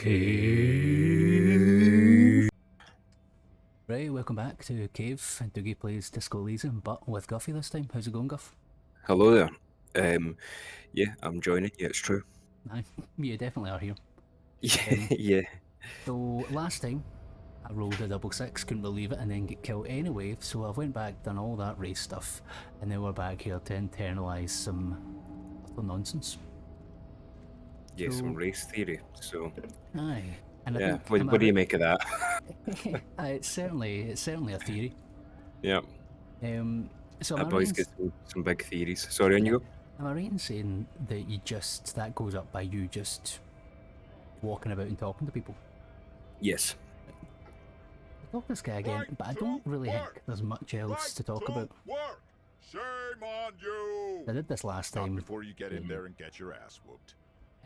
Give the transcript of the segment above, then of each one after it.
Cave. Right, welcome back to Cave and Doogie plays Disco Elysium, but with Guffy this time. How's it going, Guff? Hello there. Yeah, I'm joining you, it's true. Aye, you definitely are here. Yeah. So last time I rolled a 666, couldn't believe it, and then get killed anyway. So I went back, done all that race stuff, and then we're back here to internalise some other nonsense. Yeah, some race theory. So Aye, and I yeah, think what do you make of that? it's certainly a theory. Yeah, So that am I boy's right? got some big theories. Sorry, on you go. Am I right in saying that that goes up by you just walking about and talking to people? Yes. I'll talk to this guy again, but I don't really think there's much else to talk about. Shame on you! I did this last Not time, before you get in there and get your ass whooped.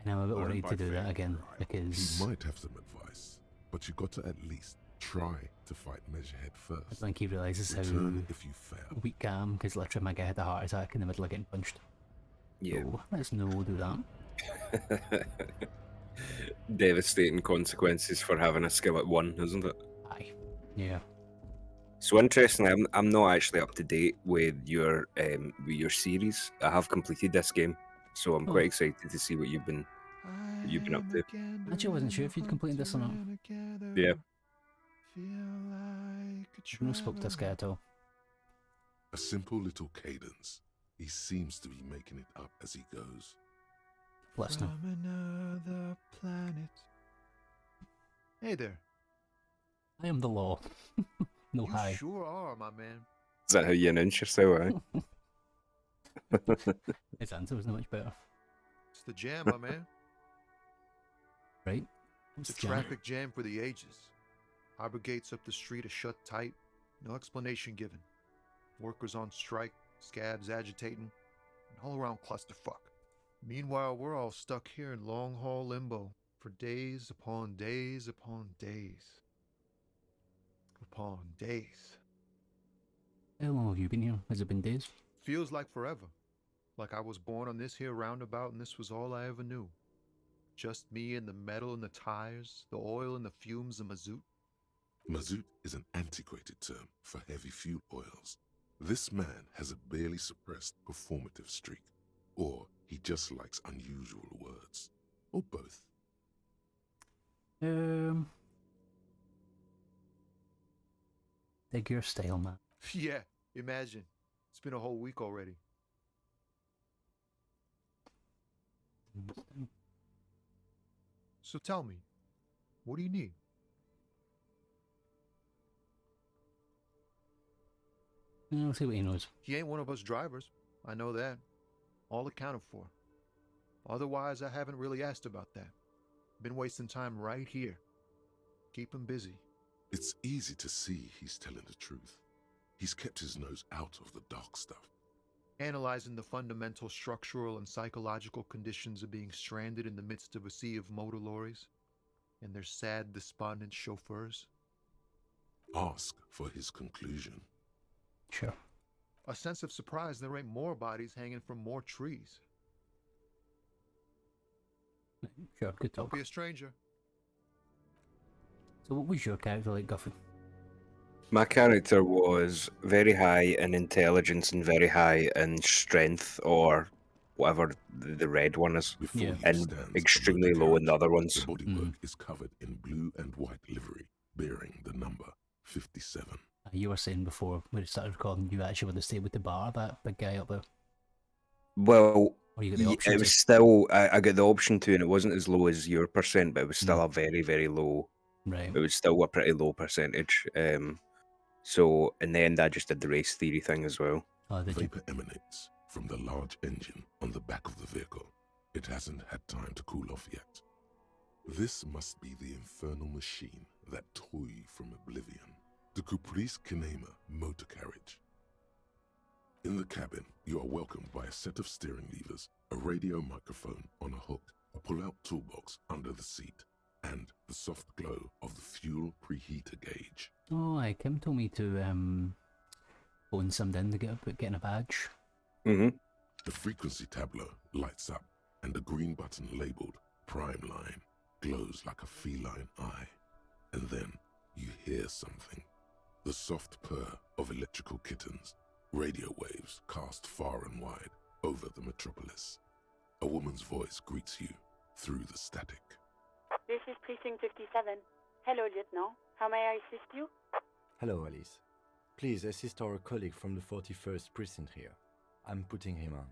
and I'm a bit Learn worried by to do that failure, again, I because He might have some advice, but you got to at least try to fight Measurehead I first. think he realises how Return if you fail. weak I am, because literally my guy had a heart attack in the middle of getting punched. Yeah. So let's no do that. Devastating consequences for having a skill at 1, isn't it? Aye. Yeah. So interestingly, I'm not actually up to date with your series. I have completed this game, so I'm quite excited to see what you've been up to. Actually, I wasn't sure if you'd completed this or not. Yeah. I've not spoke to this guy at all. A simple little cadence. He seems to be making it up as he goes. Listen. From another planet. Hey there. I am the law. No You hi. sure are, my man. Is that how you announce yourself, eh? His answer was not much better. It's the jam, my man. Right? It's a the jam? traffic jam for the ages. Harbor gates up the street are shut tight. No explanation given. Workers on strike, scabs agitating, an all-around clusterfuck. Meanwhile, we're all stuck here in long-haul limbo for days upon days upon days. Upon days. How long have you been here? Has it been days? Feels like forever. Like I was born on this here roundabout and this was all I ever knew. Just me and the metal and the tires, the oil and the fumes of mazout. Mazout is an antiquated term for heavy fuel oils. This man has a barely suppressed performative streak, or he just likes unusual words, or both. Dig your style, man. Yeah, imagine. It's been a whole week already. So tell me, what do you need? We'll see what he knows. He ain't one of us drivers. I know that. All accounted for. Otherwise, I haven't really asked about that. Been wasting time right here. Keep him busy. It's easy to see he's telling the truth. He's kept his nose out of the dark stuff. Analyzing the fundamental structural and psychological conditions of being stranded in the midst of a sea of motor lorries and their sad, despondent chauffeurs. Ask for his conclusion. Sure. A sense of surprise there ain't more bodies hanging from more trees. Sure, good Don't talk. be a stranger. So what was your character like, Guffy? My character was very high in intelligence and very high in strength, or whatever the red one is, Before Yeah. he and stands extremely above the low in the carriage, other ones. The bodywork is covered in blue and white livery, bearing the number 57. You were saying before we started recording, you actually would have stayed with the bar, that big guy up there. Well, Or you got the option it to. was still, I got the option to, and it wasn't as low as your percent, but it was still a very, very low. Right. It was still a pretty low percentage. So in the end, I just did the race theory thing as well. Oh, did you? Vapor emanates from the large engine on the back of the vehicle. It hasn't had time to cool off yet. This must be the infernal machine, that toy from oblivion, the Caprice Kinema motor carriage. In the cabin, you are welcomed by a set of steering levers, a radio microphone on a hook, a pull-out toolbox under the seat, and the soft glow of the fuel preheater gauge. Oh, Kim told me to phone somebody in to get up getting a badge. Mm-hmm. The frequency tableau lights up, and a green button labeled Prime Line glows like a feline eye, and then you hear something. The soft purr of electrical kittens, radio waves cast far and wide over the metropolis. A woman's voice greets you through the static. This is Precinct 57. Hello, Lieutenant. How may I assist you? Hello, Alice. Please assist our colleague from the 41st Precinct here. I'm putting him on.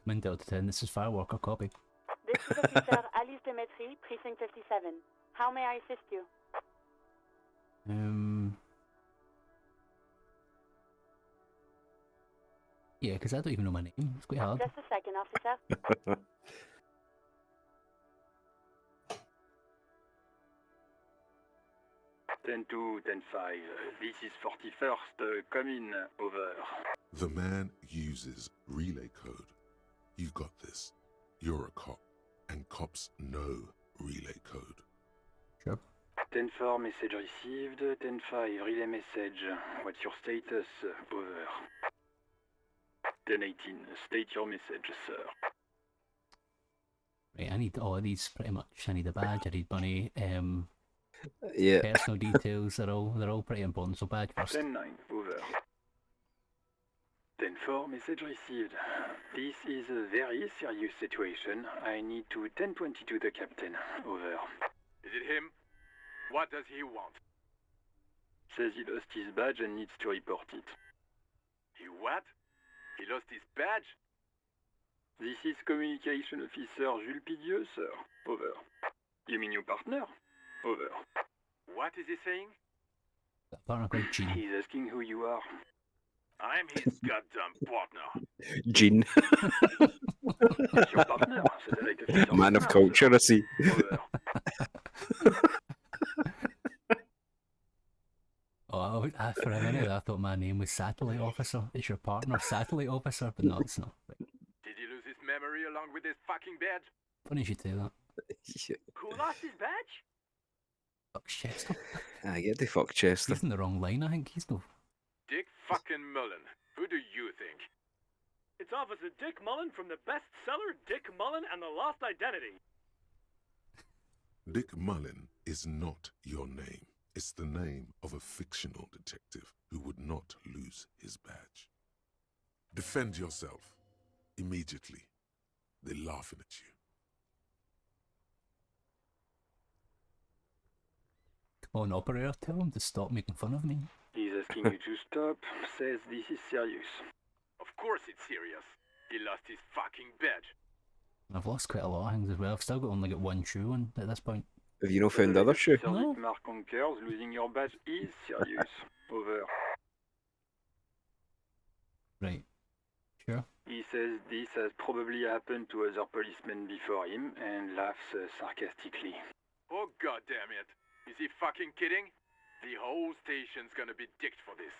I'm in Delta 10, this is Fireworker, copy. This is Officer Alice Demetri, Precinct 57. How may I assist you? Yeah, because I don't even know my name. It's quite hard. Just a second, officer. 10-2, 10-5. This is 41st. Come in. Over. The man uses relay code. You've got this. You're a cop, and cops know relay code. Sure. 10-4, message received. 10-5, relay message. What's your status? Over. 10-18, state your message, sir. Right, I need all of these pretty much. I need a badge, I need money, Yeah. personal details, they're all pretty important, so badge first. 10-9, over. 10-4, message received. This is a very serious situation. I need to 10-22 the captain. Over. Is it him? What does he want? Says he lost his badge and needs to report it. He what? He lost his badge? This is Communication Officer Jules Pidieux, sir. Over. You mean your partner? Over. What is he saying? A partner called Gene. He's asking who you are. I'm his goddamn partner. Gene. It's your partner, Satellite Officer. Man of Sir. culture, I see. Over. Oh, for a minute I thought my name was Satellite Officer. It's your partner, Satellite Officer, but no, it's not. Right. Did he lose his memory along with his fucking badge? Funny you should say that. Who lost his badge? Fuck Chester. I get the fuck Chester. He's in the wrong line, I think. He's no. Dick fucking Mullen. Who do you think? It's Officer Dick Mullen from the bestseller Dick Mullen and the Lost Identity. Dick Mullen is not your name. It's the name of a fictional detective who would not lose his badge. Defend yourself. Immediately. They're laughing at you. Come on, operator, tell him to stop making fun of me. He's asking you to stop. Says this is serious. Of course it's serious. He lost his fucking badge. I've lost quite a lot of things as well. I've still only got one shoe on at this point. Have you not found the other shoe? Sir No. Dietmar concurs. Losing your badge is serious. Over. Right. Sure. He says this has probably happened to other policemen before him and laughs sarcastically. Oh goddamn it. Is he fucking kidding? The whole station's gonna be dicked for this.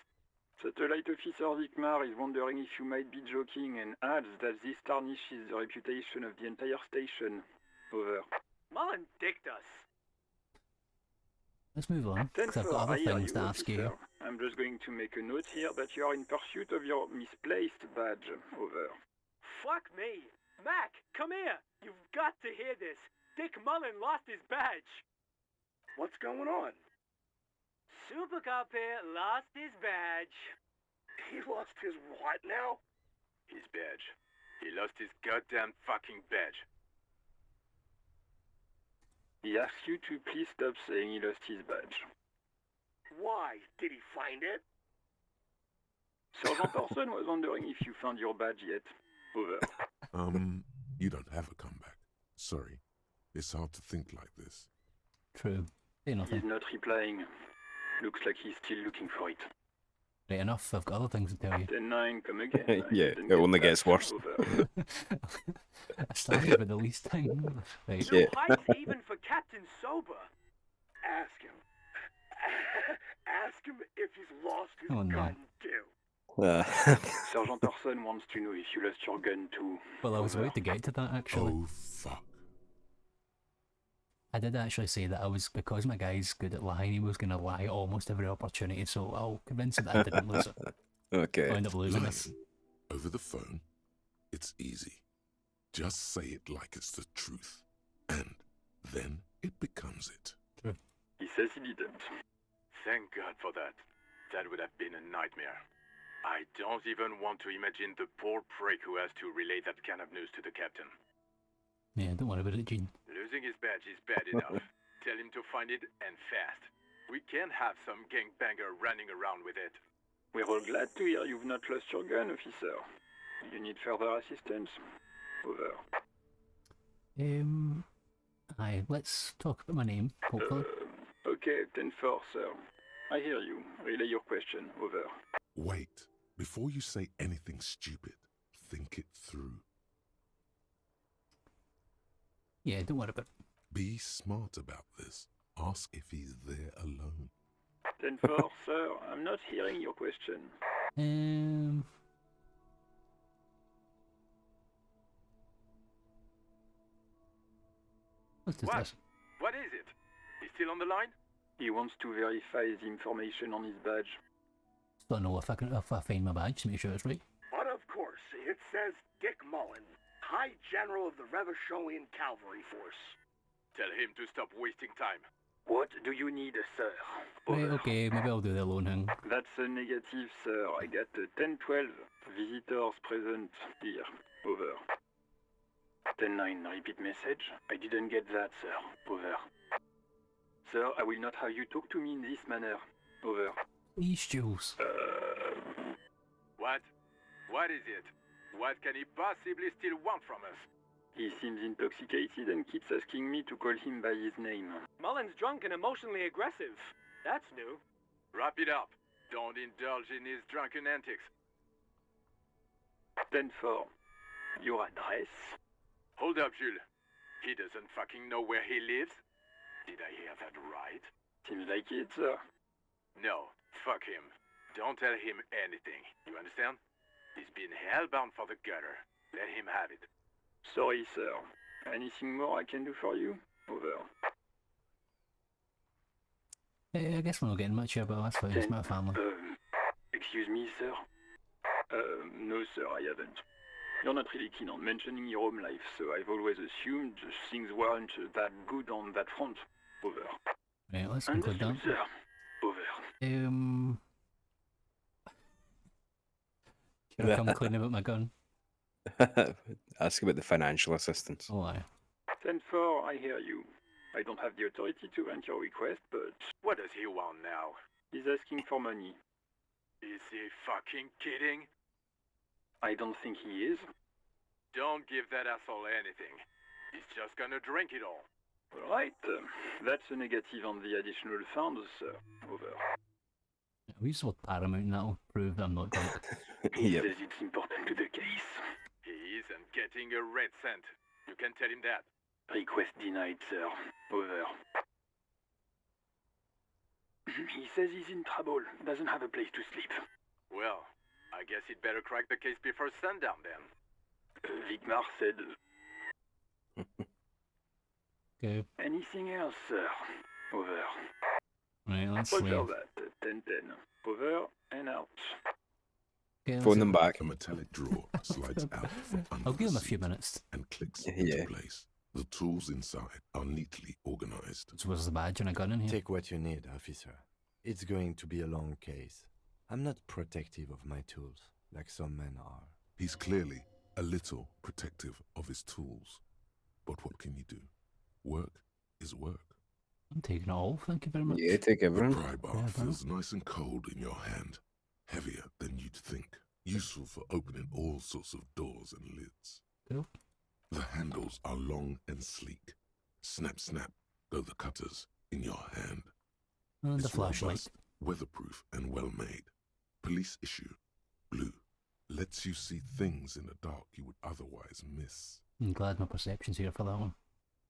Satellite Officer Dietmar is wondering if you might be joking and adds that this tarnishes the reputation of the entire station. Over. Mullen dicked us. Let's move on, because I've 10-4, got other I hear things you, to ask you. officer. I'm just going to make a note here that you are in pursuit of your misplaced badge. Over. Fuck me. Mac, come here. You've got to hear this. Dick Mullen lost his badge. What's going on? Super Cop here lost his badge. He lost his what now? His badge. He lost his goddamn fucking badge. He asks you to please stop saying he lost his badge. Why? Did he find it? Sergeant Orson was wondering if you found your badge yet. Over. You don't have a comeback. Sorry. It's hard to think like this. True. Say He's nothing. not replying. Looks like he's still looking for it. Right, enough. I've got other things to tell you. 10-9, come again. Yeah, Didn't it get only that. gets worse. Over. I started with the least thing. Right. No Yeah. pipes even for Captain Sober. Ask him. Ask him if he's lost his Oh, no. gun too. Sergeant Orson wants to know if you lost your gun too. Well, I was Over. about to get to that, actually. Oh, fuck. I did actually say that I was, because my guy's good at lying, he was going to lie at almost every opportunity, so I'll convince him that I didn't lose it. Okay. I'll end up losing this. Lying over the phone, it's easy. Just say it like it's the truth, and then it becomes it. He says he didn't. Thank God for that. That would have been a nightmare. I don't even want to imagine the poor prick who has to relay that kind of news to the captain. Yeah, don't worry about it, Gene. Losing his badge is bad enough. Tell him to find it, and fast. We can't have some gangbanger running around with it. We're all glad to hear you've not lost your gun, officer. You need further assistance? Over. Aye, let's talk about my name, hopefully. Okay, 10-4, sir. I hear you. Relay your question. Over. Wait. Before you say anything stupid, think it through. Yeah, don't worry about it. Be smart about this. Ask if he's there alone. 10-4, sir. I'm not hearing your question. What's this? What? What is it? He's still on the line? He wants to verify the information on his badge. Don't know if I find my badge to make sure it's right. But of course, it says Dick Mullen, High General of the Revacholian Cavalry Force. Tell him to stop wasting time. What do you need, sir? Right, okay, maybe I'll do the alone thing. That's a negative, sir. I got 10-12 visitors present here. Over. 10-9, repeat message. I didn't get that, sir. Over. Sir, I will not have you talk to me in this manner. Over. Please, Jules. What? What is it? What can he possibly still want from us? He seems intoxicated and keeps asking me to call him by his name. Mullen's drunk and emotionally aggressive. That's new. Wrap it up. Don't indulge in his drunken antics. 10-4. Your address? Hold up, Jules. He doesn't fucking know where he lives? Did I hear that right? Seems like it, sir. No, fuck him. Don't tell him anything. You understand? He's been hellbound for the gutter. Let him have it. Sorry, sir. Anything more I can do for you? Over. I guess we're not getting much here, but that's fine. It's my family. Excuse me, sir? No, sir, I haven't. You're not really keen on mentioning your home life, so I've always assumed things weren't that good on that front. Over. Right, let's conclude that. Sir. Over. Can I come clean about my gun? Ask about the financial assistance. Oh, aye. 10-4, I hear you. I don't have the authority to grant your request, but... What does he want now? He's asking for money. Is he fucking kidding? I don't think he is. Don't give that asshole anything. He's just gonna drink it all. Right. That's a negative on the additional funds, sir. Over. We just want Paramount and that'll prove that I'm not drunk. He says it's important to the case. He isn't getting a red cent. You can tell him that. Request denied, sir. Over. He says he's in trouble. Doesn't have a place to sleep. Well, I guess he'd better crack the case before sundown then. Vigmar said... Okay. Anything else, sir? Over. Right, let's Roger leave. that. 10-10. Over and out. Okay, Phone them back. A metallic drawer slides out from under I'll give the him a few seat minutes. and clicks Yeah. into place. The tools inside are neatly organized. So where's the badge and a gun in here? Take what you need, officer. It's going to be a long case. I'm not protective of my tools, like some men are. He's clearly a little protective of his tools. But what can you do? Work is work. I'm taking it all, thank you very much. Yeah, take The everything. pry bar Yeah, feels nice and cold in your hand. Heavier than you'd think. Useful for opening all sorts of doors and lids. Cool. The handles are long and sleek. Snap, snap, go the cutters in your hand. And the It's flashlight. robust, weatherproof, and well made. Police issue. Blue. Lets you see things in the dark you would otherwise miss. I'm glad my perception's here for that one.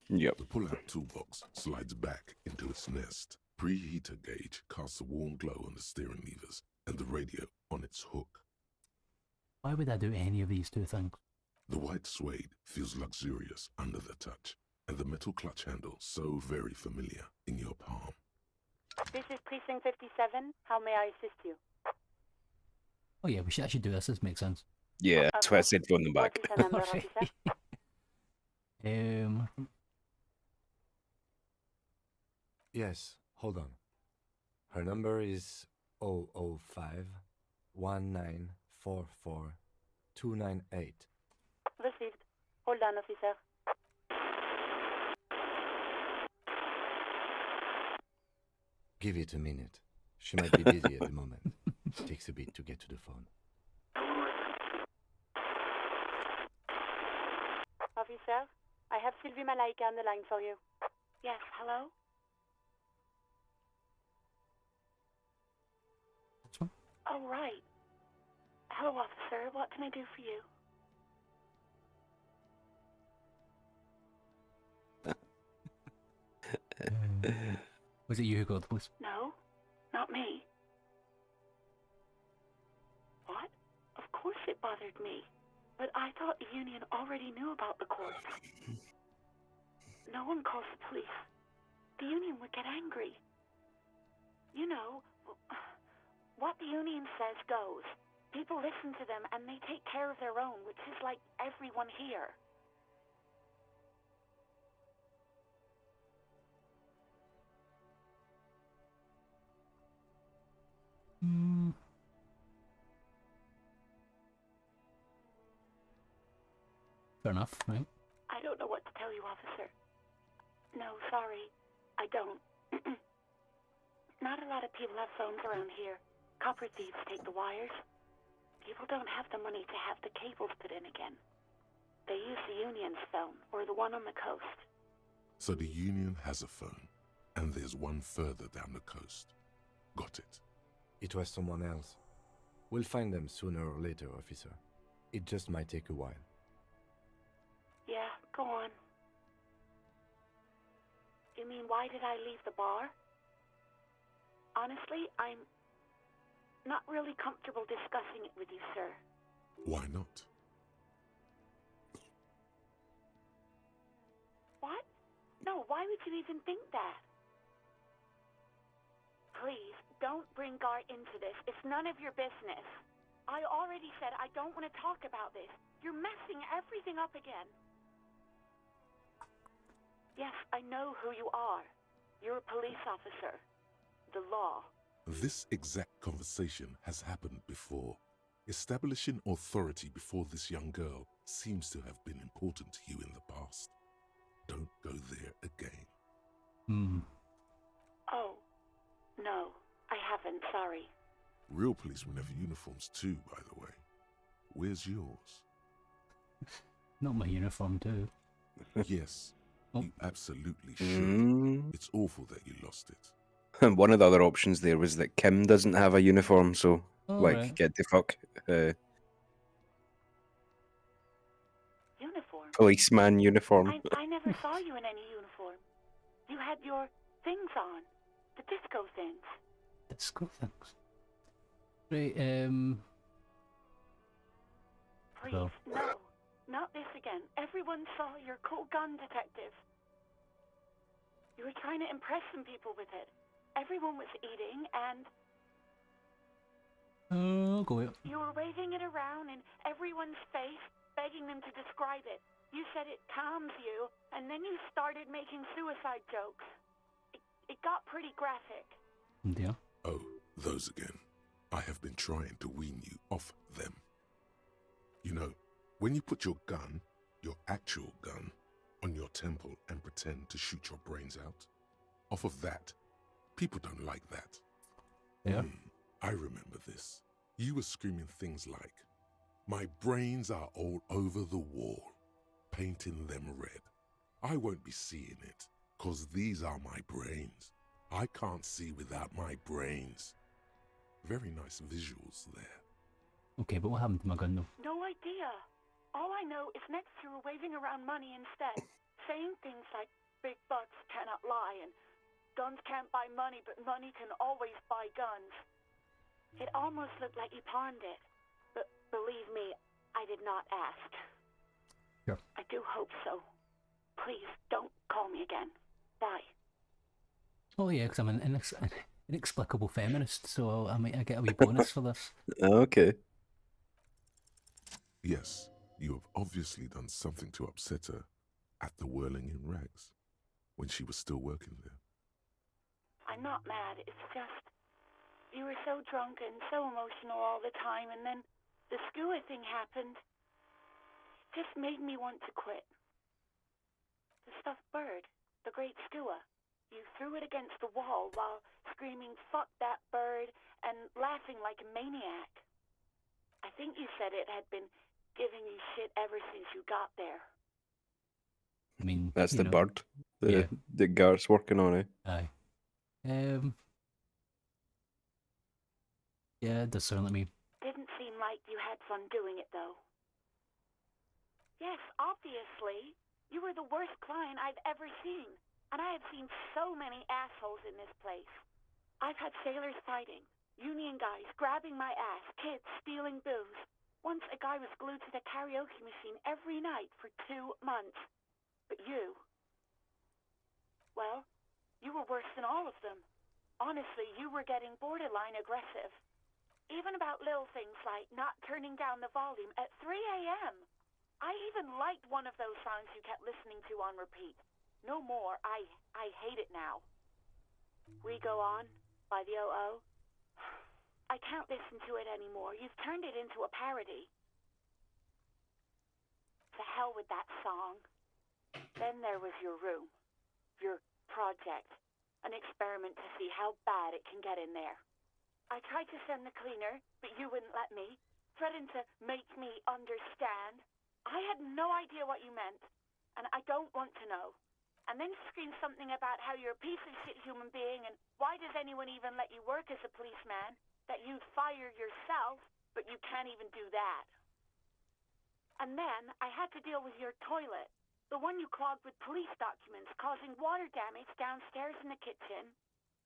Yep. The pull-out toolbox slides back into its nest. Preheater gauge casts a warm glow on the steering levers and the radio on its hook. Why would I do any of these two things? The white suede feels luxurious under the touch, and the metal clutch handle so very familiar in your palm. This is Precinct 57. How may I assist you? Oh yeah, we should actually do this. This makes sense. Yeah, that's why I said phone them back. What is the number, officer? Um, Yes, hold on. Her number is 005 1944 298. Received. Hold on, officer. Give it a minute. She might be busy at the moment. Takes a bit to get to the phone. Officer, I have Sylvie Malaika on the line for you. Yes, hello? That's one. Oh, right. Hello, officer. What can I do for you? Was it you who got the police? No, not me. What? Of course it bothered me. But I thought the union already knew about the court. No one calls the police. The union would get angry. You know, what the union says goes. People listen to them and they take care of their own, which is like everyone here. Fair enough, right? I don't know what to tell you, officer. No, sorry. I don't. Not a lot of people have phones around here. Copper thieves take the wires. People don't have the money to have the cables put in again. They use the union's phone, or the one on the coast. So the Union has a phone, and there's one further down the coast. Got it. It was someone else. We'll find them sooner or later, officer. It just might take a while. Yeah, go on. You mean, why did I leave the bar? Honestly, I'm not really comfortable discussing it with you, sir. Why not? What? No, why would you even think that? Please, don't bring Gar into this. It's none of your business. I already said I don't want to talk about this. You're messing everything up again. Yes, I know who you are. You're a police officer. The law. This exact conversation has happened before. Establishing authority before this young girl seems to have been important to you in the past. Don't go there again. Oh, no, I haven't, sorry. Real policemen have uniforms too, by the way. Where's yours? Not my uniform, too. Yes, Oh. you absolutely should. It's awful that you lost it. One of the other options there was that Kim doesn't have a uniform, so Alright. get the fuck. Uniform? Policeman uniform. I never saw you in any uniform. You had your things on. The disco things. Disco things. Right, Please, Well. no. Not this again. Everyone saw your cool gun, detective. You were trying to impress some people with it. Everyone was eating, and go it. you were waving it around in everyone's face, begging them to describe it. You said it calms you, and then you started making suicide jokes. It got pretty graphic. Yeah. Oh, those again. I have been trying to wean you off them. You know, when you put your gun, your actual gun, on your temple and pretend to shoot your brains out, off of that, people don't like that. Yeah. I remember this. You were screaming things like, "My brains are all over the wall, painting them red. I won't be seeing it, 'cause these are my brains. I can't see without my brains." Very nice visuals there. Okay, but what happened to my gun, though? No idea. All I know is next you were waving around money instead, saying things like, "Big bucks cannot lie," and "Guns can't buy money, but money can always buy guns." It almost looked like you pawned it. But believe me, I did not ask. Sure. I do hope so. Please, don't call me again. Bye. Oh yeah, because I'm an inexplicable feminist, so I get a wee bonus for this. Okay. Yes, you have obviously done something to upset her, at the Whirling in Rags when she was still working there. I'm not mad, it's just... You were so drunk and so emotional all the time, and then the skua thing happened. It just made me want to quit. The stuffed bird, the great skua. You threw it against the wall while screaming, "Fuck that bird," and laughing like a maniac. I think you said it had been giving you shit ever since you got there. I mean, That's you the know, bird yeah. that Garrett's working on, eh? Aye. Yeah, it does sound like me. Didn't seem like you had fun doing it, though. Yes, obviously. You were the worst client I've ever seen. And I have seen so many assholes in this place. I've had sailors fighting, union guys grabbing my ass, kids stealing booze. Once a guy was glued to the karaoke machine every night for 2 months. But you... Well, you were worse than all of them. Honestly, you were getting borderline aggressive. Even about little things like not turning down the volume at 3 a.m. I even liked one of those songs you kept listening to on repeat. No more. I hate it now. We Go On by the O.O. I can't listen to it anymore. You've turned it into a parody. To hell with that song. Then there was your room. Your project. An experiment to see how bad it can get in there. I tried to send the cleaner, but you wouldn't let me. Threatened to make me understand. I had no idea what you meant, and I don't want to know. And then you screamed something about how you're a piece of shit human being, and why does anyone even let you work as a policeman? That you'd fire yourself, but you can't even do that. And then I had to deal with your toilet, the one you clogged with police documents, causing water damage downstairs in the kitchen.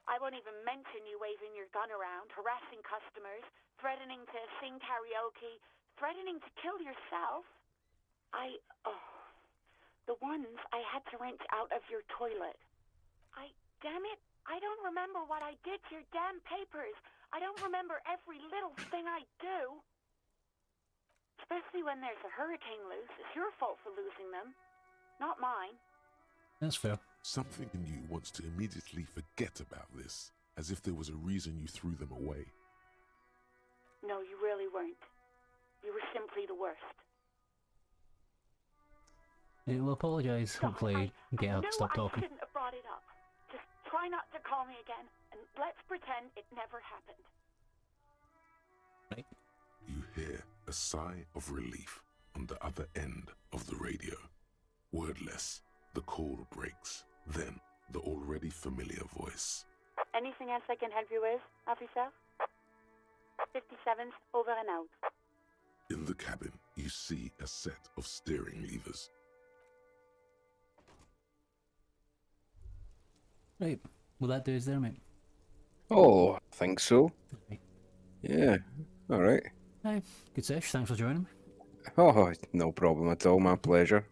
I won't even mention you waving your gun around, harassing customers, threatening to sing karaoke, threatening to kill yourself. The ones I had to wrench out of your toilet. Damn it, I don't remember what I did to your damn papers. I don't remember every little thing I do. Especially when there's a hurricane loose. It's your fault for losing them, not mine. That's fair. Something in you wants to immediately forget about this, as if there was a reason you threw them away. No, you really weren't. You were simply the worst. Yeah, we'll apologise. Hopefully, get her to stop talking. I shouldn't have brought it up. Just try not to call me again, and let's pretend it never happened. Right. You hear a sigh of relief on the other end of the radio. Wordless, the call breaks. Then, the already familiar voice. Anything else I can help you with, officer? 57's over and out. In the cabin, you see a set of steering levers. Right. Will that do us there, mate? Oh, I think so. Right. Yeah. All right. Aye. Good sesh. Thanks for joining me. Oh, no problem at all. My pleasure.